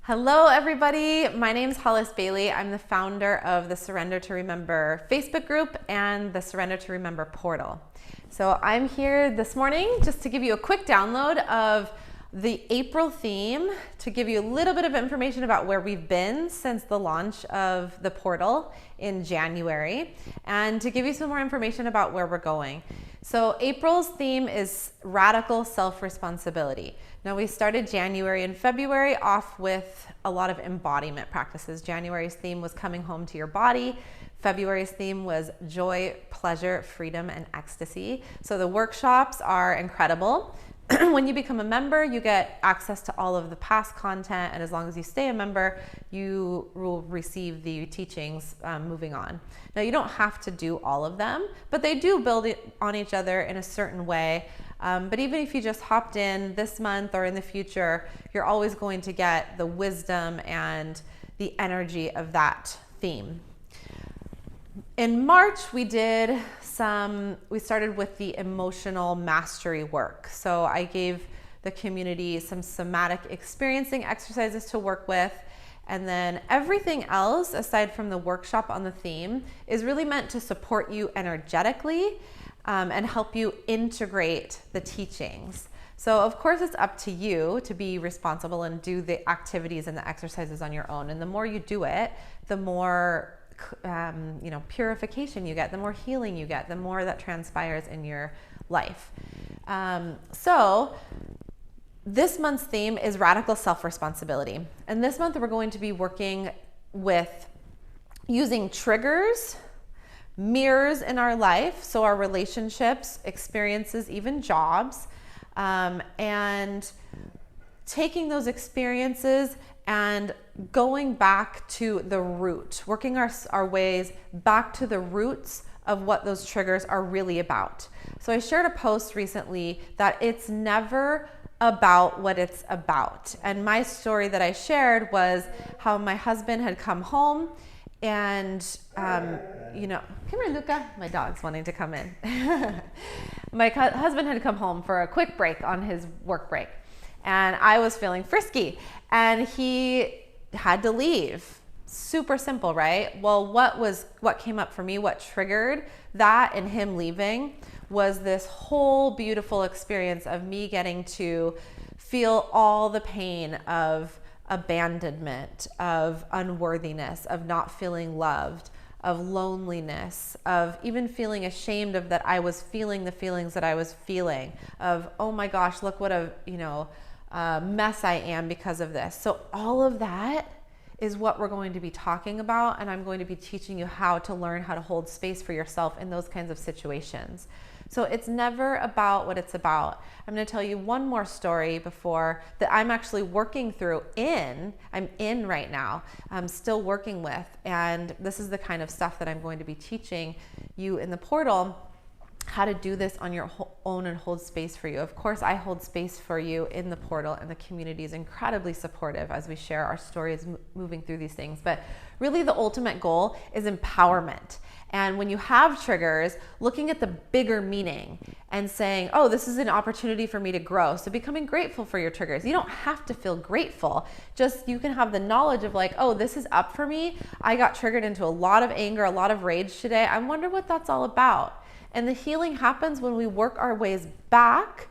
Hello everybody, my name is Hollis Bailey. I'm the founder of the Surrender to Remember Facebook group and the Surrender to Remember portal. So I'm here this morning just to give you a quick download of the April theme, to give you a little bit of information about where we've been since the launch of the portal in January, and to give you some more information about where we're going. So April's theme is radical self-responsibility. Now we started January and February off with a lot of embodiment practices. January's theme was coming home to your body. February's theme was joy, pleasure, freedom, and ecstasy. So the workshops are incredible. When you become a member, you get access to all of the past content, and as long as you stay a member, you will receive the teachings moving on. Now, you don't have to do all of them, but they do build on each other in a certain way. But even if you just hopped in this month or in the future, you're always going to get the wisdom and the energy of that theme. In March, we started with the emotional mastery work. So I gave the community some somatic experiencing exercises to work with. And then everything else, aside from the workshop on the theme, is really meant to support you energetically and help you integrate the teachings. So of course it's up to you to be responsible and do the activities and the exercises on your own. And the more you do it, the more purification you get, the more healing you get, the more that transpires in your life. So this month's theme is radical self-responsibility. And this month we're going to be working with using triggers, mirrors in our life, so our relationships, experiences, even jobs, and taking those experiences and going back to the root, working our ways back to the roots of what those triggers are really about. So I shared a post recently that it's never about what it's about. And my story that I shared was how my husband had come home and, come here, Luca. My dog's wanting to come in. My husband had come home for a quick break on his work break. And I was feeling frisky, and he had to leave. Super simple, right? Well, what came up for me, what triggered that and him leaving, was this whole beautiful experience of me getting to feel all the pain of abandonment, of unworthiness, of not feeling loved, of loneliness, of even feeling ashamed of that I was feeling the feelings that I was feeling, of, oh my gosh, look what a mess I am because of this. So all of that is what we're going to be talking about, and I'm going to be teaching you how to learn how to hold space for yourself in those kinds of situations. So it's never about what it's about. I'm going to tell you one more story before that I'm actually working through I'm in right now. I'm still working with, and this is the kind of stuff that I'm going to be teaching you in the portal, how to do this on your own and hold space for you. Of course, I hold space for you in the portal, and the community is incredibly supportive as we share our stories moving through these things. But really the ultimate goal is empowerment. And when you have triggers, looking at the bigger meaning and saying, oh, this is an opportunity for me to grow. So becoming grateful for your triggers. You don't have to feel grateful. Just you can have the knowledge of like, oh, this is up for me. I got triggered into a lot of anger, a lot of rage today. I wonder what that's all about. And the healing happens when we work our ways back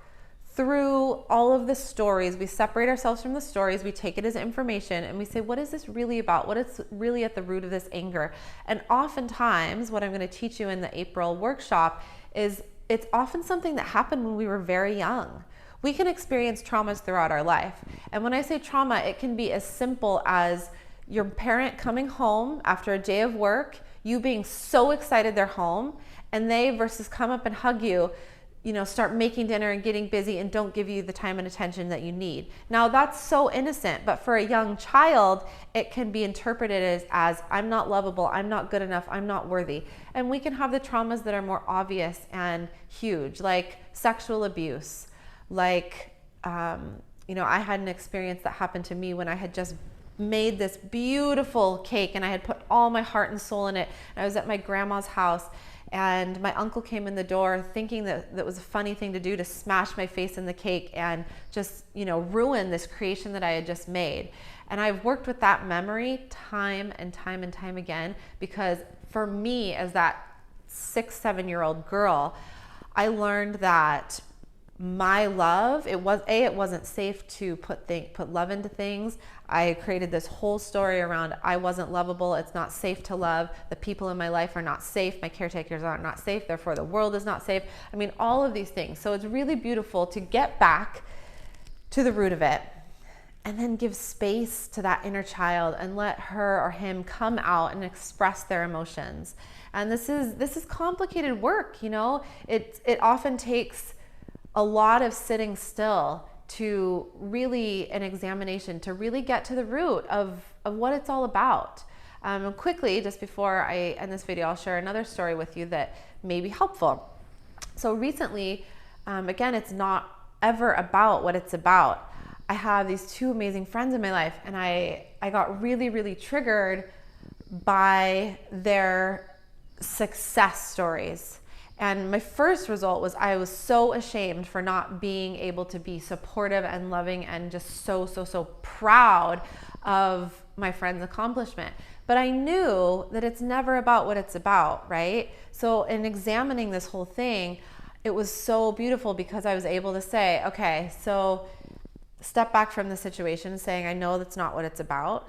through all of the stories. We separate ourselves from the stories, we take it as information, and we say, what is this really about? What is really at the root of this anger? And oftentimes, what I'm going to teach you in the April workshop is it's often something that happened when we were very young. We can experience traumas throughout our life. And when I say trauma, it can be as simple as your parent coming home after a day of work, you being so excited they're home, and they, versus come up and hug you, start making dinner and getting busy and don't give you the time and attention that you need. Now that's so innocent, but for a young child, it can be interpreted as I'm not lovable, I'm not good enough, I'm not worthy. And we can have the traumas that are more obvious and huge, like sexual abuse, like, I had an experience that happened to me when I had just made this beautiful cake and I had put all my heart and soul in it. And I was at my grandma's house, And my uncle came in the door thinking that was a funny thing to do, to smash my face in the cake and just, ruin this creation that I had just made. And I've worked with that memory time and time and time again, because for me, as that 6-7-year-old girl, I learned that my love, it wasn't safe to put love into things. I created this whole story around I wasn't lovable. It's not safe to love. The people in my life are not safe. My caretakers are not safe. Therefore, the world is not safe. I mean, all of these things. So it's really beautiful to get back to the root of it, and then give space to that inner child and let her or him come out and express their emotions. And this is complicated work, It often takes a lot of sitting still to really, an examination, to really get to the root of what it's all about. And quickly, just before I end this video, I'll share another story with you that may be helpful. So recently, again, it's not ever about what it's about. I have these two amazing friends in my life, and I got really, really triggered by their success stories. And my first result was I was so ashamed for not being able to be supportive and loving and just so proud of my friend's accomplishment. But I knew that it's never about what it's about, right? So in examining this whole thing, it was so beautiful because I was able to say, okay, so step back from the situation, saying, I know that's not what it's about.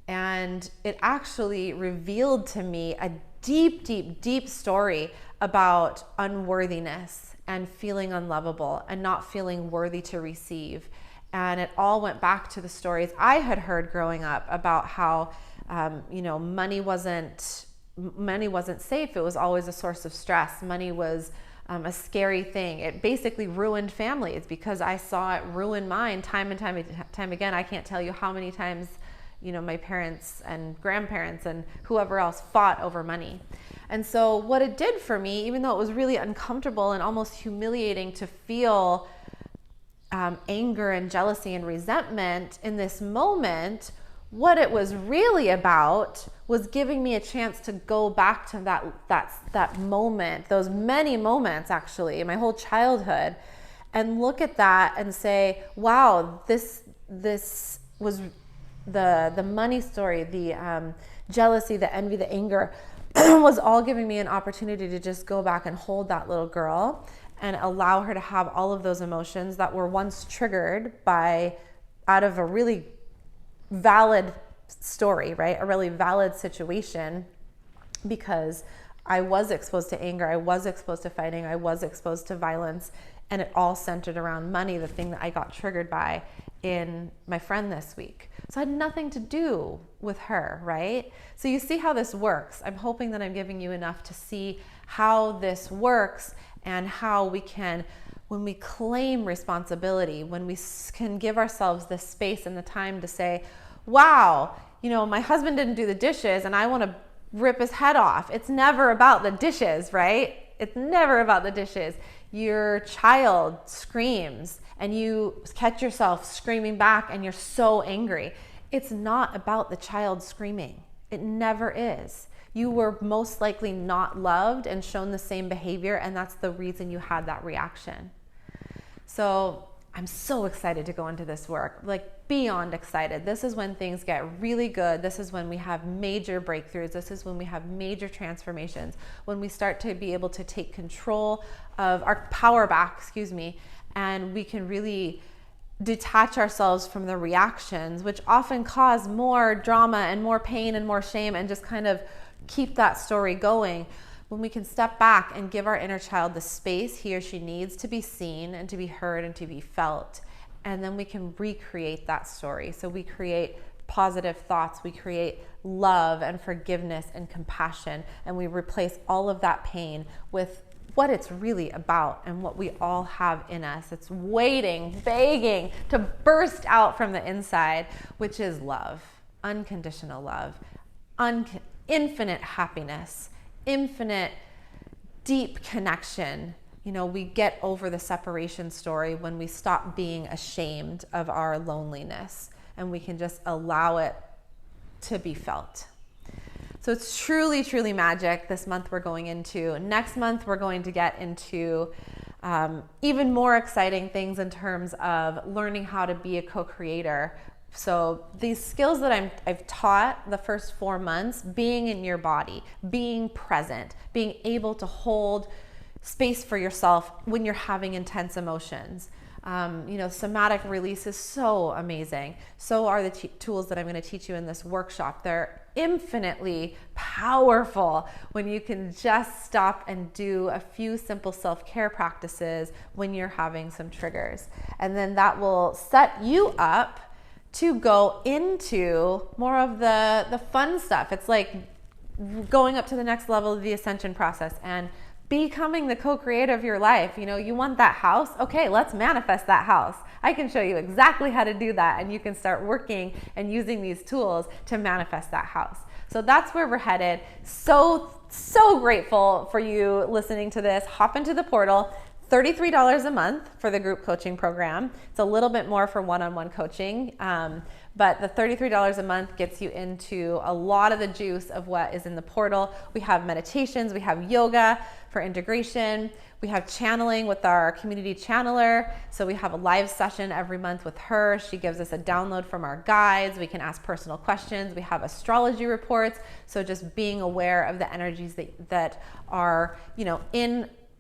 And it actually revealed to me a deep, deep, deep story about unworthiness and feeling unlovable and not feeling worthy to receive. And it all went back to the stories I had heard growing up about how, money wasn't safe. It was always a source of stress. Money was a scary thing. It basically ruined families because I saw it ruin mine time and time again. I can't tell you how many times, my parents and grandparents and whoever else fought over money. And so what it did for me, even though it was really uncomfortable and almost humiliating to feel anger and jealousy and resentment in this moment, what it was really about was giving me a chance to go back to that moment, those many moments actually in my whole childhood, and look at that and say, wow, this was the money story, the jealousy, the envy, the anger was all giving me an opportunity to just go back and hold that little girl and allow her to have all of those emotions that were once triggered out of a really valid story, right? A really valid situation, because I was exposed to anger, I was exposed to fighting, I was exposed to violence, and it all centered around money, the thing that I got triggered by in my friend this week. So it had nothing to do with her, right? So you see how this works. I'm hoping that I'm giving you enough to see how this works and how we can, when we claim responsibility, when we can give ourselves the space and the time to say, wow, my husband didn't do the dishes and I want to rip his head off. It's never about the dishes, right? It's never about the dishes. Your child screams and you catch yourself screaming back and you're so angry. It's not about the child screaming. It never is. You were most likely not loved and shown the same behavior, and that's the reason you had that reaction. So I'm so excited to go into this work, like beyond excited. This is when things get really good. This is when we have major breakthroughs. This is when we have major transformations, when we start to be able to take control of our power back, and we can really detach ourselves from the reactions, which often cause more drama and more pain and more shame, and just kind of keep that story going. When we can step back and give our inner child the space he or she needs to be seen and to be heard and to be felt, and then we can recreate that story. So we create positive thoughts, we create love and forgiveness and compassion, and we replace all of that pain with what it's really about and what we all have in us. It's waiting, begging to burst out from the inside, which is love, unconditional love, infinite happiness, infinite deep connection. We get over the separation story when we stop being ashamed of our loneliness and we can just allow it to be felt. So So it's truly, truly magic this month we're going into. Next month, we're going to get into even more exciting things in terms of learning how to be a co-creator. So these skills that I've taught the first 4 months, being in your body, being present, being able to hold space for yourself when you're having intense emotions. Somatic release is so amazing. So are the tools that I'm going to teach you in this workshop. They're infinitely powerful when you can just stop and do a few simple self-care practices when you're having some triggers. And then that will set you up to go into more of the fun stuff. It's like going up to the next level of the ascension process and becoming the co-creator of your life. You want that house? Okay, let's manifest that house. I can show you exactly how to do that, and you can start working and using these tools to manifest that house. So that's where we're headed. So grateful for you listening to this. Hop into the portal. $33 a month for the group coaching program. It's a little bit more for one-on-one coaching, but the $33 a month gets you into a lot of the juice of what is in the portal. We have meditations, we have yoga for integration, we have channeling with our community channeler. So we have a live session every month with her. She gives us a download from our guides. We can ask personal questions. We have astrology reports. So just being aware of the energies that are,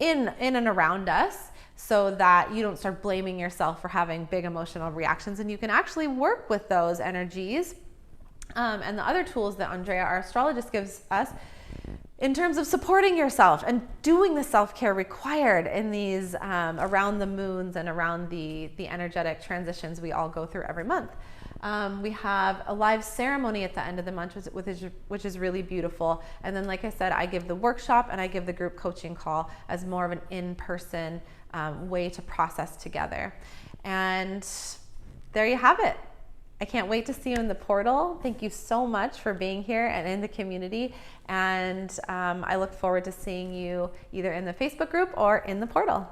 in and around us, so that you don't start blaming yourself for having big emotional reactions, and you can actually work with those energies. And the other tools that Andrea, our astrologist, gives us in terms of supporting yourself and doing the self-care required in these around the moons and around the energetic transitions we all go through every month. We have a live ceremony at the end of the month, which is really beautiful. And then, like I said, I give the workshop and I give the group coaching call as more of an in-person way to process together. And there you have it. I can't wait to see you in the portal. Thank you so much for being here and in the community. And I look forward to seeing you either in the Facebook group or in the portal.